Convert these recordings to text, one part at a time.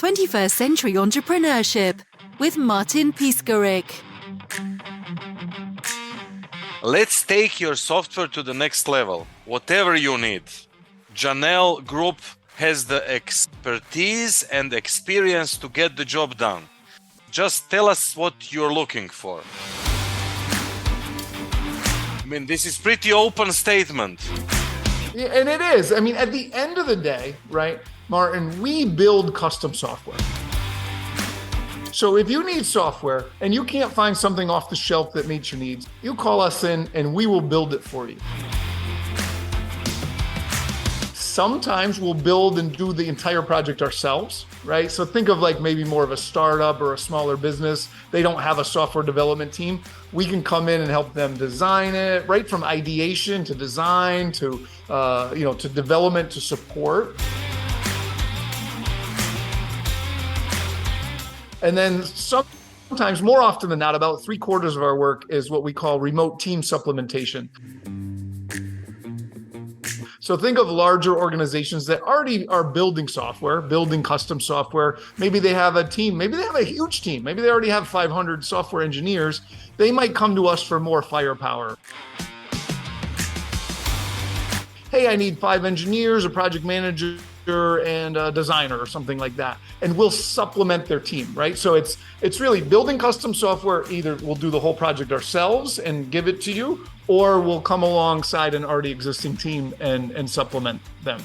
21st Century Entrepreneurship with Martin Piskarik. Let's take your software to the next level, whatever you need. Janelle Group has the expertise and experience to get the job done. Just tell us what you're looking for. I mean, this is pretty open statement. Yeah, and it is. I mean, at the end of the day, right, Martin, we build custom software. So if you need software and you can't find something off the shelf that meets your needs, you call us in and we will build it for you. Sometimes we'll build and do the entire project ourselves, right? So think of like maybe more of a startup or a smaller business. They don't have a software development team. We can come in and help them design it, right from ideation to design to to development to support. And then sometimes, more often than not, about 3/4 of our work is what we call remote team supplementation. So think of larger organizations that already are building software, building custom software. Maybe they have a team, maybe they have a huge team. Maybe they already have 500 software engineers. They might come to us for more firepower. Hey, I need 5 engineers, a project manager, and a designer or something like that. And we'll supplement their team, right? So it's really building custom software. Either we'll do the whole project ourselves and give it to you, or we'll come alongside an already existing team and supplement them.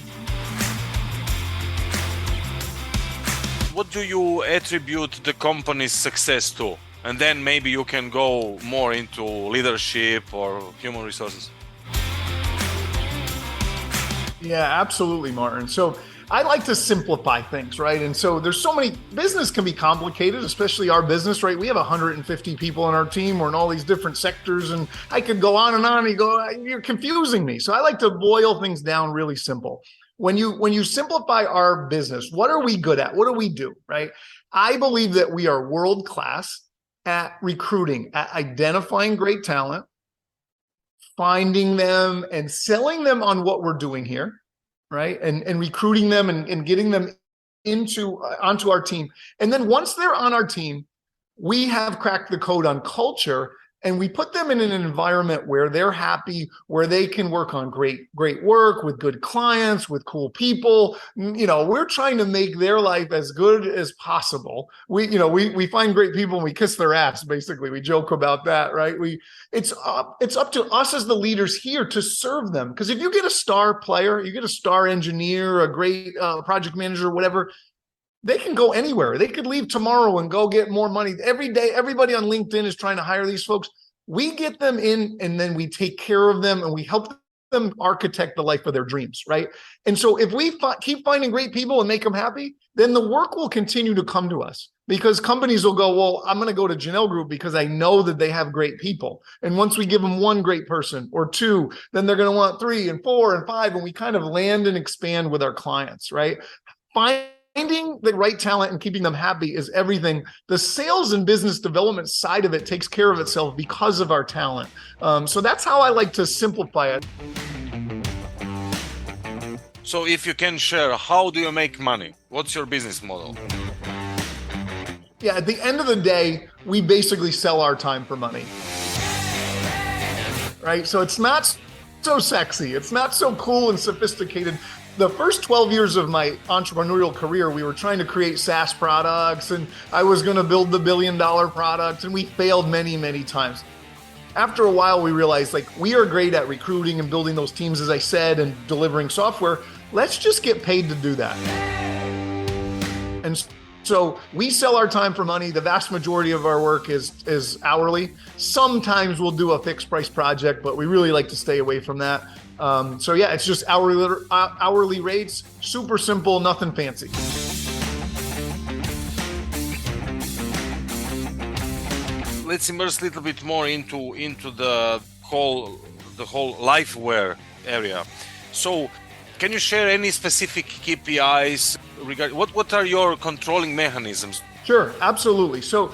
What do you attribute the company's success to? And then maybe you can go more into leadership or human resources. Yeah, absolutely, Martin. So I like to simplify things, right? And so there's so many, business can be complicated, especially our business, right? We have 150 people on our team. We're in all these different sectors, and I could go on and on. You're confusing me. So I like to boil things down really simple. When you simplify our business, what are we good at? What do we do, right? I believe that we are world-class at recruiting, at identifying great talent, finding them and selling them on what we're doing here, right? And recruiting them and getting them onto our team. And then once they're on our team, we have cracked the code on culture, and we put them in an environment where they're happy, where they can work on great work with good clients, with cool people. We're trying to make their life as good as possible. We find great people and we kiss their ass, basically. We joke about that, right? It's up to us as the leaders here to serve them. Because if you get a star player, you get a star engineer, a great project manager, whatever, they can go anywhere. They could leave tomorrow and go get more money. Every day, everybody on LinkedIn is trying to hire these folks. We get them in, and then we take care of them, and we help them architect the life of their dreams, right? And so if we keep finding great people and make them happy, then the work will continue to come to us, because companies will go, well, I'm going to go to Jahnel Group because I know that they have great people. And once we give them 1 great person or 2, then they're going to want 3 and 4 and 5, and we kind of land and expand with our clients, right? Finding the right talent and keeping them happy is everything. The sales and business development side of it takes care of itself because of our talent. So that's how I like to simplify it. So if you can share, how do you make money? What's your business model? Yeah, at the end of the day, we basically sell our time for money. Right? So it's not so sexy. It's not so cool and sophisticated. The first 12 years of my entrepreneurial career, we were trying to create SaaS products, and I was going to build the $1 billion product, and we failed many, many times. After a while, we realized we are great at recruiting and building those teams, as I said, and delivering software. Let's just get paid to do that. And so we sell our time for money. The vast majority of our work is hourly. Sometimes we'll do a fixed price project, but we really like to stay away from that. So yeah, it's just hourly rates, super simple, nothing fancy. Let's immerse a little bit more into the whole LifeWare area. So, can you share any specific KPIs regarding what are your controlling mechanisms? Sure, absolutely. So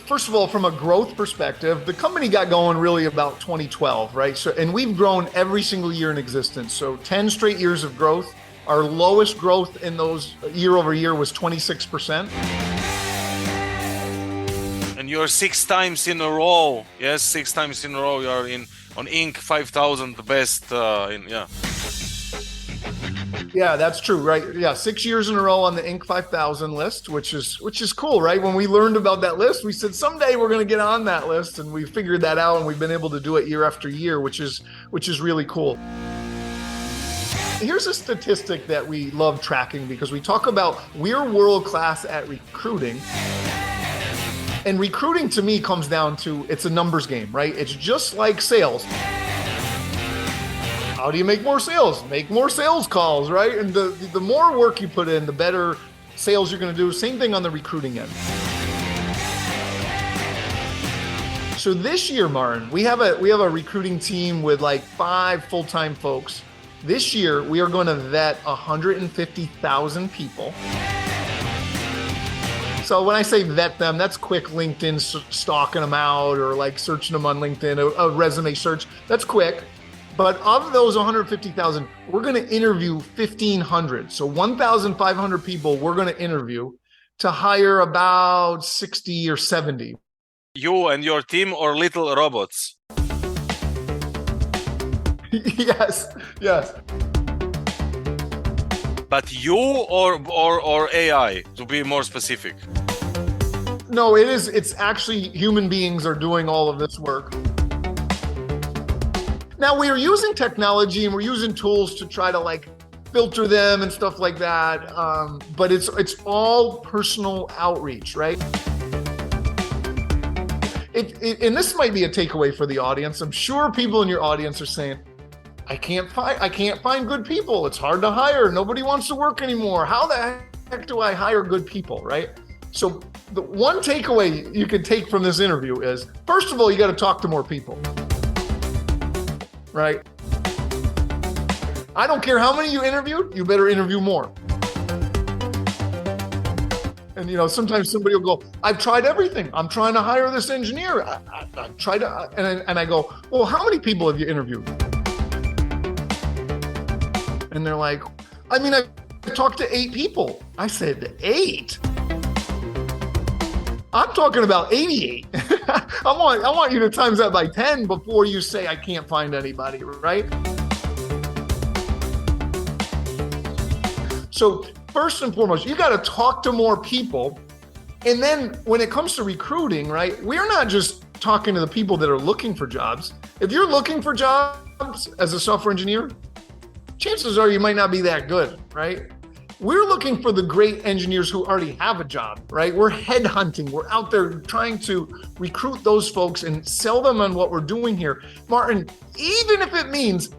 first of all, from a growth perspective, the company got going really about 2012, right? And we've grown every single year in existence. So 10 straight years of growth. Our lowest growth in those year over year was 26%. And you're 6 times in a row. Yes, 6 times in a row you are on Inc. 5,000 the best. Yeah, that's true, right? Yeah, 6 years in a row on the Inc. 5000 list, which is cool, right? When we learned about that list, we said someday we're going to get on that list, and we figured that out, and we've been able to do it year after year, which is really cool. Here's a statistic that we love tracking because we talk about we're world class at recruiting. And recruiting to me comes down to it's a numbers game, right? It's just like sales. How do you make more sales? Make more sales calls, right? And the more work you put in, the better sales you're going to do. Same thing on the recruiting end. So this year, Martin, we have a recruiting team with like 5 full-time folks. This year, we are going to vet 150,000 people. So when I say vet them, that's quick LinkedIn stalking them out or like searching them on LinkedIn, a resume search. That's quick. But of those 150,000, we're going to interview 1,500. So 1,500 people we're going to interview to hire about 60 or 70. You and your team or little robots? Yes. But you or AI, to be more specific? No, it's actually human beings are doing all of this work. Now we are using technology and we're using tools to try to like filter them and stuff like that. But it's all personal outreach, right? And this might be a takeaway for the audience. I'm sure people in your audience are saying, I can't find good people. It's hard to hire. Nobody wants to work anymore. How the heck do I hire good people, right? So the one takeaway you could take from this interview is, first of all, you got to talk to more people, right? I don't care how many you interviewed, you better interview more. And sometimes somebody will go, I've tried everything. I'm trying to hire this engineer. I tried to, and I go, well, how many people have you interviewed? And they're like, I talked to 8 people. I said, 8? I'm talking about 88. I want you to times that by 10 before you say I can't find anybody, right? So first and foremost, you got to talk to more people. And then when it comes to recruiting, right, we're not just talking to the people that are looking for jobs. If you're looking for jobs as a software engineer, chances are you might not be that good, right? We're looking for the great engineers who already have a job, right? We're headhunting. We're out there trying to recruit those folks and sell them on what we're doing here. Martin, even if it means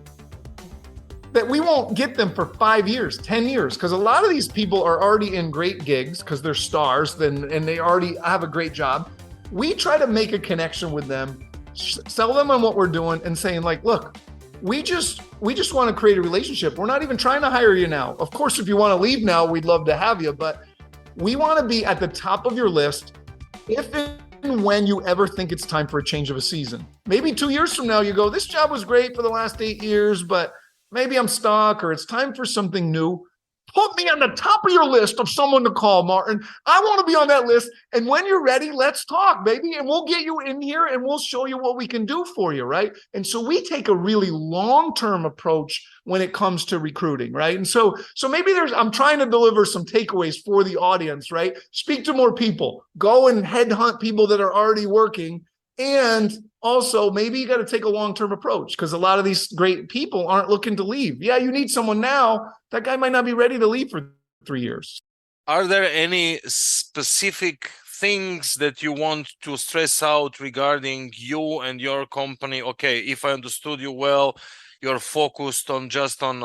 that we won't get them for 5 years, 10 years, because a lot of these people are already in great gigs because they're stars and they already have a great job. We try to make a connection with them, sell them on what we're doing and saying like, look, we just want to create a relationship. We're not even trying to hire you now. Of course, if you want to leave now, we'd love to have you, but we want to be at the top of your list if and when you ever think it's time for a change of a season. Maybe 2 years from now, you go, this job was great for the last 8 years, but maybe I'm stuck or it's time for something new. Put me on the top of your list of someone to call, Martin. I want to be on that list. And when you're ready, let's talk, baby. And we'll get you in here and we'll show you what we can do for you, right? And so we take a really long-term approach when it comes to recruiting, right? And so maybe I'm trying to deliver some takeaways for the audience, right? Speak to more people. Go and headhunt people that are already working. And also, maybe you got to take a long-term approach because a lot of these great people aren't looking to leave. Yeah, you need someone now. That guy might not be ready to leave for 3 years. Are there any specific things that you want to stress out regarding you and your company? Okay, if I understood you well, you're focused on just on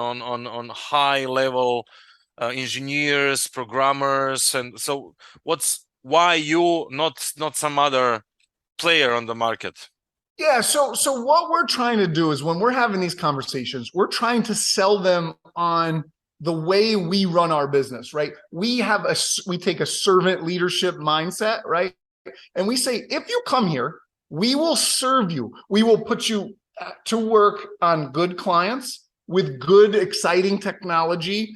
high-level engineers, programmers, and so why you, not some other player on the market? Yeah, so what we're trying to do is when we're having these conversations, we're trying to sell them on the way we run our business, right? We take a servant leadership mindset, right? And we say, if you come here, we will serve you. We will put you to work on good clients with good, exciting technology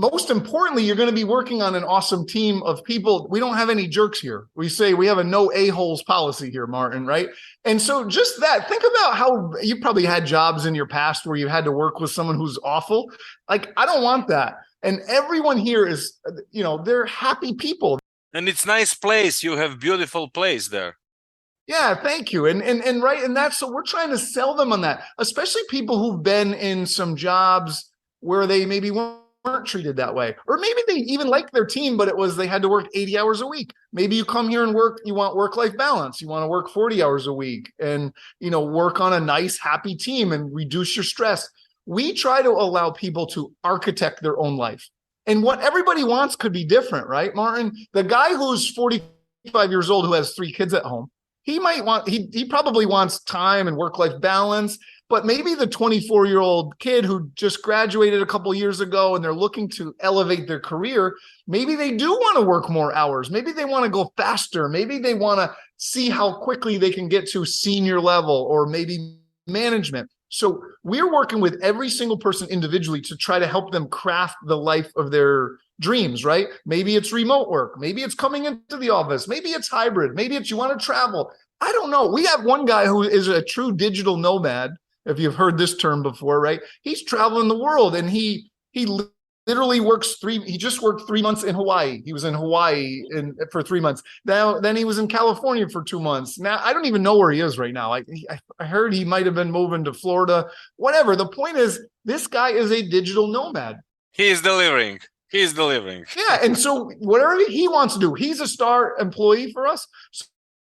most importantly, you're going to be working on an awesome team of people. We don't have any jerks here. We say we have a no a-holes policy here, Martin, right? And so just that, think about how you probably had jobs in your past where you had to work with someone who's awful. Like, I don't want that. And everyone here is, they're happy people. And it's nice place. You have beautiful place there. Yeah, thank you. And right. And that's, so we're trying to sell them on that, especially people who've been in some jobs where they maybe weren't treated that way. Or maybe they even liked their team, but they had to work 80 hours a week. Maybe you come here and you want work-life balance. You want to work 40 hours a week and, work on a nice, happy team and reduce your stress. We try to allow people to architect their own life. And what everybody wants could be different, right, Martin? The guy who's 45 years old who has 3 kids at home, he probably wants time and work-life balance, but maybe the 24-year-old kid who just graduated a couple years ago and they're looking to elevate their career, maybe they do want to work more hours. Maybe they want to go faster. Maybe they want to see how quickly they can get to senior level or maybe management. So we're working with every single person individually to try to help them craft the life of their dreams, right? Maybe it's remote work. Maybe it's coming into the office. Maybe it's hybrid. Maybe it's you want to travel. I don't know. We have one guy who is a true digital nomad, if you've heard this term before, right? He's traveling the world and he literally he just worked 3 months in Hawaii. He was in Hawaii for 3 months. Then he was in California for 2 months. Now, I don't even know where he is right now. I heard he might have been moving to Florida, whatever. The point is, this guy is a digital nomad. He is delivering. Yeah. And so whatever he wants to do, he's a star employee for us.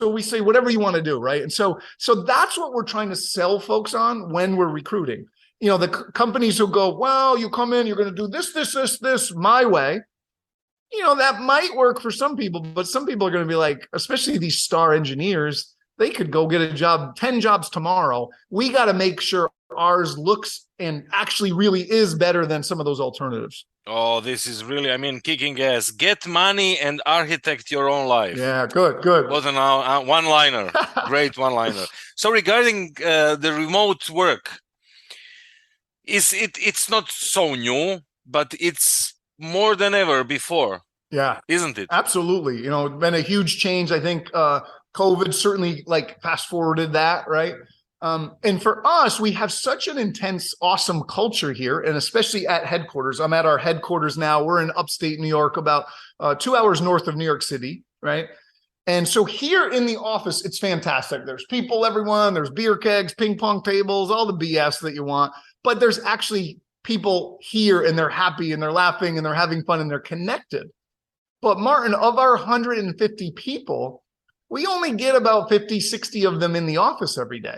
So we say, whatever you want to do, right? And so that's what we're trying to sell folks on when we're recruiting. The companies who go, well, you come in, you're going to do this my way. That might work for some people, but some people are going to be like, especially these star engineers, they could go get a job, 10 jobs tomorrow. We got to make sure ours looks and actually really is better than some of those alternatives. Oh, this is really, kicking ass. Get money and architect your own life. Yeah, good. What an one-liner. Great one-liner. So regarding the remote work, it's not so new, but it's more than ever before. Yeah. Isn't it? Absolutely. It's been a huge change. I think COVID certainly fast forwarded that, right? And for us, we have such an intense, awesome culture here, and especially at headquarters. I'm at our headquarters now. We're in upstate New York, about 2 hours north of New York City, right? And so here in the office, it's fantastic. There's people, everyone. There's beer kegs, ping pong tables, all the BS that you want. But there's actually people here, and they're happy, and they're laughing, and they're having fun, and they're connected. But Martin, of our 150 people, we only get about 50, 60 of them in the office every day.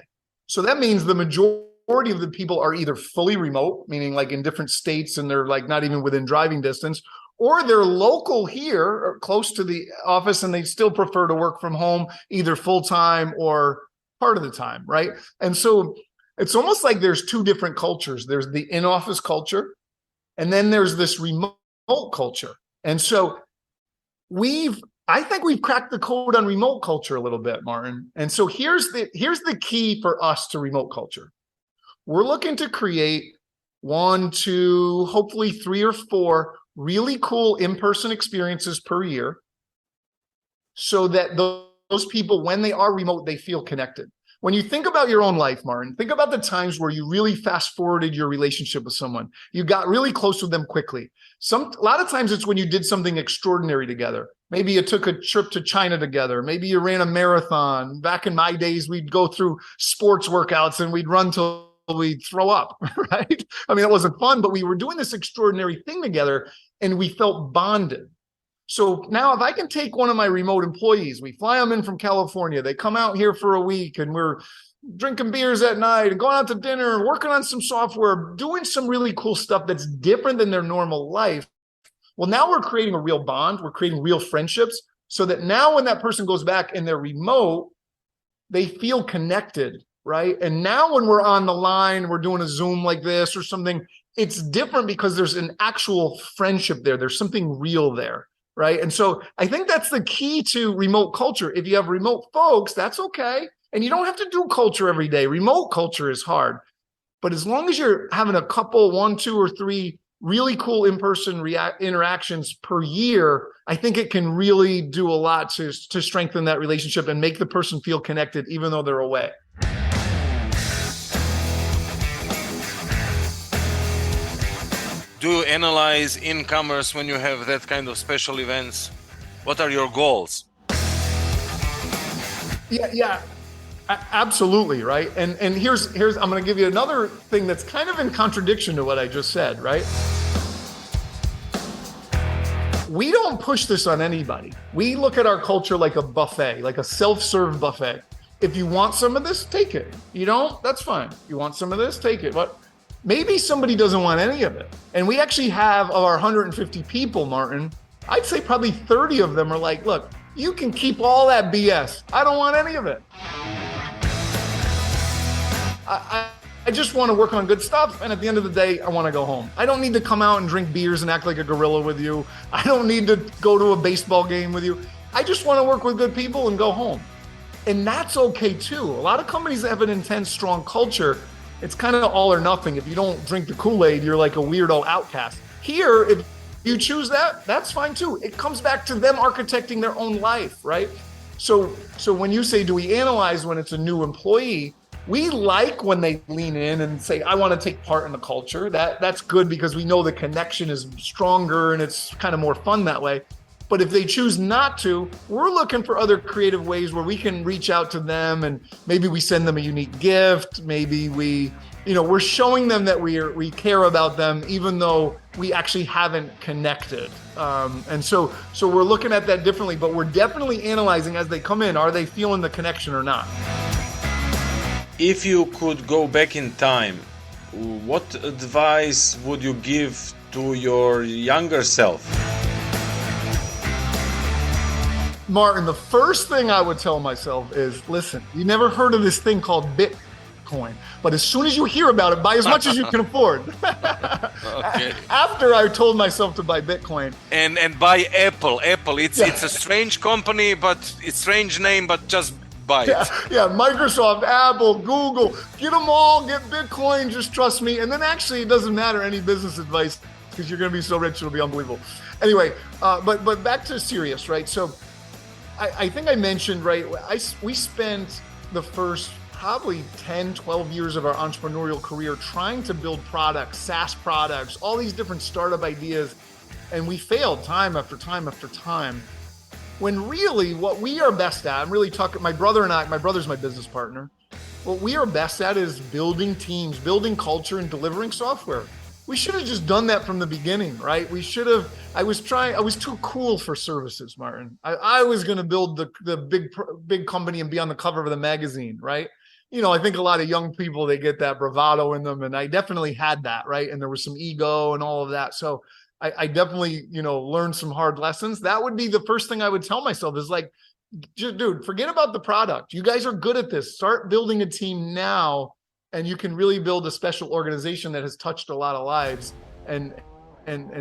So that means the majority of the people are either fully remote, meaning in different states and they're not even within driving distance, or they're local here or close to the office and they still prefer to work from home, either full-time or part of the time, right? And so it's almost like there's 2 different cultures. There's the in-office culture, and then there's this remote culture. And so I think we've cracked the code on remote culture a little bit, Martin. And so here's the key for us to remote culture. We're looking to create 1, 2, hopefully 3 or 4 really cool in-person experiences per year so that those people, when they are remote, they feel connected. When you think about your own life, Martin, think about the times where you really fast forwarded your relationship with someone. You got really close with them quickly. A lot of times it's when you did something extraordinary together. Maybe you took a trip to China together. Maybe you ran a marathon. Back in my days, we'd go through sports workouts and we'd run till we'd throw up, right? It wasn't fun, but we were doing this extraordinary thing together and we felt bonded. So now if I can take one of my remote employees, we fly them in from California, they come out here for a week and we're drinking beers at night and going out to dinner and working on some software, doing some really cool stuff that's different than their normal life. Well, now we're creating a real bond. We're creating real friendships so that now when that person goes back and they're remote, they feel connected, right? And now when we're on the line, we're doing a Zoom like this or something, it's different because there's an actual friendship there. There's something real there. Right. And so I think that's the key to remote culture. If you have remote folks, that's okay. And you don't have to do culture every day. Remote culture is hard. But as long as you're having a couple, 1, 2, or 3 really cool in-person interactions per year, I think it can really do a lot to strengthen that relationship and make the person feel connected even though they're away. Do you analyze incomers when you have that kind of special events? What are your goals? Yeah, absolutely, right? And here's I'm going to give you another thing that's kind of in contradiction to what I just said, right? We don't push this on anybody. We look at our culture like a buffet, like a self-serve buffet. If you want some of this, take it. You don't, that's fine. You want some of this, take it. But maybe somebody doesn't want any of it. And we actually have, of our 150 people, Martin, I'd say probably 30 of them are like, look, you can keep all that BS. I don't want any of it. I just want to work on good stuff. And at the end of the day, I want to go home. I don't need to come out and drink beers and act like a gorilla with you. I don't need to go to a baseball game with you. I just want to work with good people and go home. And that's okay too. A lot of companies that have an intense, strong culture, it's kind of all or nothing. If you don't drink the Kool-Aid, you're like a weirdo outcast. Here, if you choose that, that's fine too. It comes back to them architecting their own life, right? So when you say, do we analyze when it's a new employee? We like when they lean in and say, I want to take part in the culture. That's good because we know the connection is stronger and it's kind of more fun that way. But if they choose not to, we're looking for other creative ways where we can reach out to them and maybe we send them a unique gift. Maybe we're showing them that we care about them, even though we actually haven't connected. And so we're looking at that differently, but we're definitely analyzing as they come in, are they feeling the connection or not? If you could go back in time, what advice would you give to your younger self? Martin, the first thing I would tell myself is, listen, you never heard of this thing called Bitcoin, but as soon as you hear about it, buy as much as you can afford. Okay. After I told myself to buy Bitcoin. And buy Apple. It's a strange company, but it's strange name, but just buy it. Yeah, Microsoft, Apple, Google, get them all, get Bitcoin, just trust me. And then actually it doesn't matter any business advice because you're going to be so rich, it'll be unbelievable. Anyway, but back to serious, right? So I think I mentioned, right, we spent the first probably 10, 12 years of our entrepreneurial career trying to build products, SaaS products, all these different startup ideas. And we failed time after time after time. When really what we are best at, I'm really talking, my brother's my business partner. What we are best at is building teams, building culture, and delivering software. We should have just done that from the beginning, right? I was too cool for services, Martin. I was going to build the big company and be on the cover of the magazine, right? I think a lot of young people, they get that bravado in them. And I definitely had that, right? And there was some ego and all of that. So I definitely, learned some hard lessons. That would be the first thing I would tell myself is like, dude, forget about the product. You guys are good at this. Start building a team now. And you can really build a special organization that has touched a lot of lives. And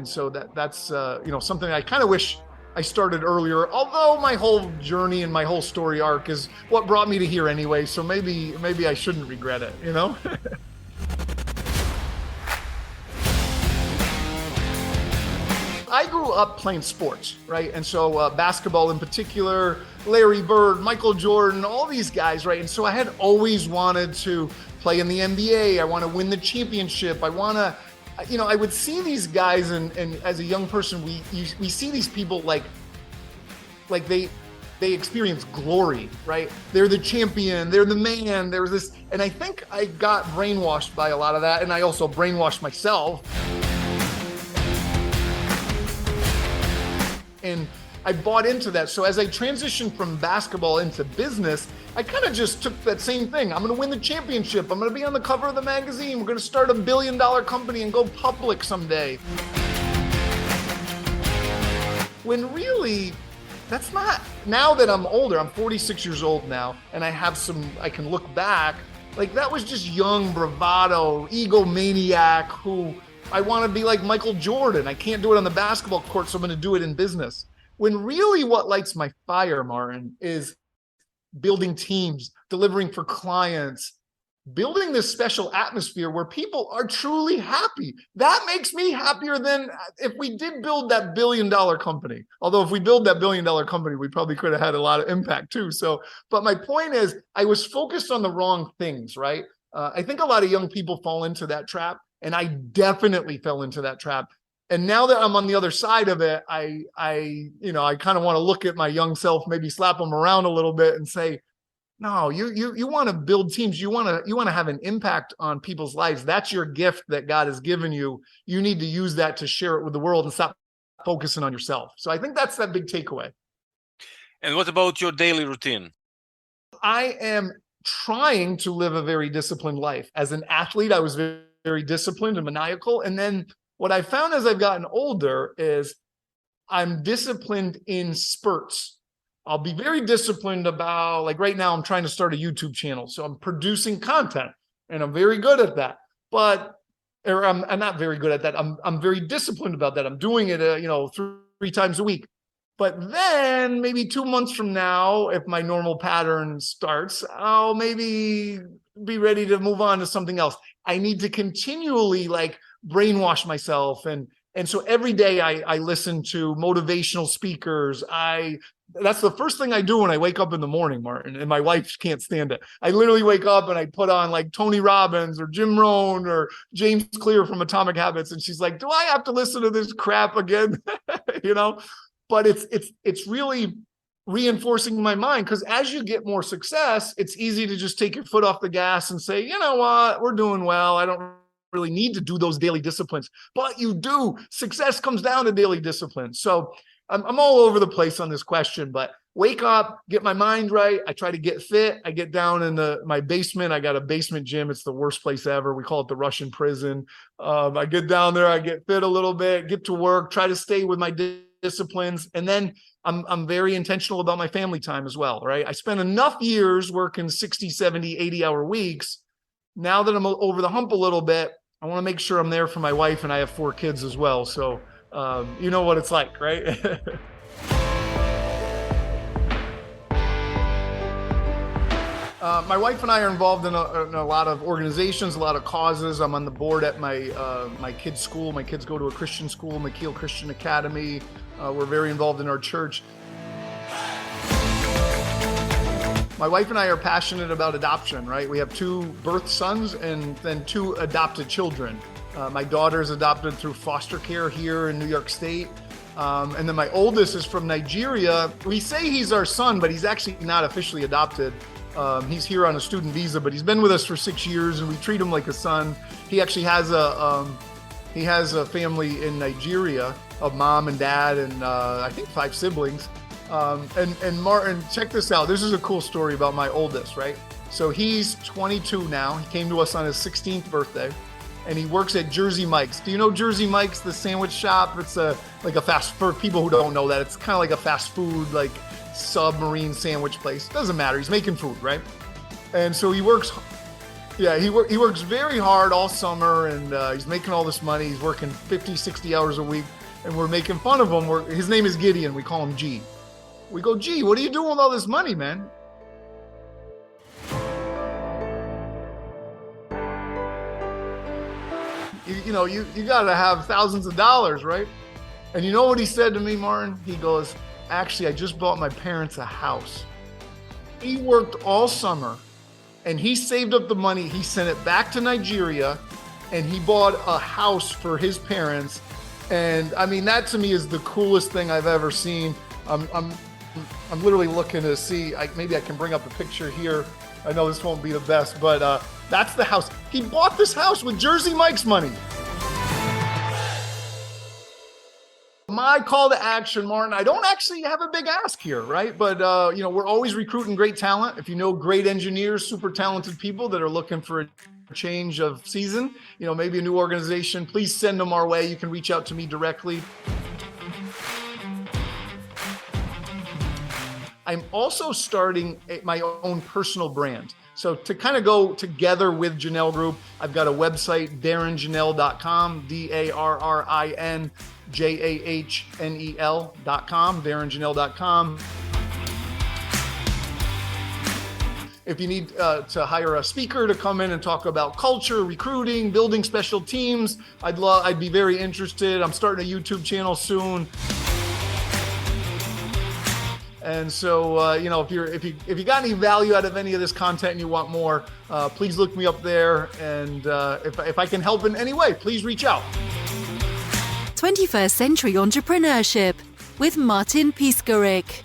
so that's something I kind of wish I started earlier, although my whole journey and my whole story arc is what brought me to here anyway. So maybe I shouldn't regret it, I grew up playing sports, right? And so basketball in particular, Larry Bird, Michael Jordan, all these guys, right? And so I had always wanted to play in the NBA. I want to win the championship. I want to, I would see these guys and as a young person, we see these people like they experience glory, right? They're the champion, they're the man, there's this, and I think I got brainwashed by a lot of that. And I also brainwashed myself. And I bought into that. So as I transitioned from basketball into business, I kind of just took that same thing. I'm going to win the championship. I'm going to be on the cover of the magazine. We're going to start $1 billion company and go public someday. When really, that's not. Now that I'm older, I'm 46 years old now, and I can look back, like that was just young bravado, egomaniac who I want to be like Michael Jordan. I can't do it on the basketball court, so I'm going to do it in business. When really what lights my fire, Martin, is building teams, delivering for clients, building this special atmosphere where people are truly happy. That makes me happier than if we did build that $1 billion company. Although if we build that $1 billion company, we probably could have had a lot of impact too. So, but my point is, I was focused on the wrong things, right? I think a lot of young people fall into that trap, and I definitely fell into that trap. And now that I'm on the other side of it, I kind of want to look at my young self, maybe slap them around a little bit and say, no, you want to build teams. You want to have an impact on people's lives. That's your gift that God has given you. You need to use that to share it with the world and stop focusing on yourself. So I think that's that big takeaway. And what about your daily routine? I am trying to live a very disciplined life. As an athlete, I was very, very disciplined and maniacal. And then what I found as I've gotten older is I'm disciplined in spurts. I'll be very disciplined about, like right now, I'm trying to start a YouTube channel. So I'm producing content and I'm very good at that. I'm not very good at that. I'm very disciplined about that. I'm doing it, three times a week. But then maybe 2 months from now, if my normal pattern starts, I'll maybe be ready to move on to something else. I need to continually brainwash myself. And so every day I listen to motivational speakers. That's the first thing I do when I wake up in the morning, Martin, and my wife can't stand it. I literally wake up and I put on Tony Robbins or Jim Rohn or James Clear from Atomic Habits. And she's like, do I have to listen to this crap again? But it's really reinforcing my mind, because as you get more success, it's easy to just take your foot off the gas and say, you know what, we're doing well. I don't really need to do those daily disciplines, but you do. Success comes down to daily discipline. So I'm all over the place on this question, but wake up, get my mind right. I try to get fit. I get down in my basement. I got a basement gym. It's the worst place ever. We call it the Russian prison. I get down there, I get fit a little bit, get to work, try to stay with my disciplines. And then I'm very intentional about my family time as well, right? I spent enough years working 60, 70, 80-hour weeks. Now that I'm over the hump a little bit, I want to make sure I'm there for my wife, and I have 4 kids as well. So you know what it's like, right? My wife and I are involved in a lot of organizations, a lot of causes. I'm on the board at my kids' school. My kids go to a Christian school, McKeel Christian Academy. We're very involved in our church. My wife and I are passionate about adoption, right? We have 2 birth sons and then 2 adopted children. My daughter is adopted through foster care here in New York State. And then my oldest is from Nigeria. We say he's our son, but he's actually not officially adopted. He's here on a student visa, but he's been with us for 6 years, and we treat him like a son. He actually has a family in Nigeria of mom and dad and I think 5 siblings. And Martin, check this out. This is a cool story about my oldest, right? So he's 22 now. He came to us on his 16th birthday, and he works at Jersey Mike's. Do you know Jersey Mike's, the sandwich shop? It's for people who don't know that, it's kind of like a fast food, submarine sandwich place. Doesn't matter. He's making food, right? And so he works very hard all summer, and he's making all this money. He's working 50, 60 hours a week, and we're making fun of him. His name is Gideon. We call him G. We go, G, what are you doing with all this money, man? You got to have thousands of dollars, right? And you know what he said to me, Martin? He goes, actually, I just bought my parents a house. He worked all summer, and he saved up the money. He sent it back to Nigeria, and he bought a house for his parents. And I mean, that to me is the coolest thing I've ever seen. I'm literally looking to see, maybe I can bring up a picture here. I know this won't be the best, but that's the house. He bought this house with Jersey Mike's money. My call to action, Martin, I don't actually have a big ask here, right? But, we're always recruiting great talent. If you know great engineers, super talented people that are looking for a change of season, maybe a new organization, please send them our way. You can reach out to me directly. I'm also starting my own personal brand. So to kind of go together with Janelle Group, I've got a website, darrinjahnel.com, DARRINJAHNEL.com, darrinjahnel.com. If you need to hire a speaker to come in and talk about culture, recruiting, building special teams, I'd be very interested. I'm starting a YouTube channel soon. And so, if you got any value out of any of this content and you want more, please look me up there. And if I can help in any way, please reach out. 21st Century Entrepreneurship with Martin Piskarik.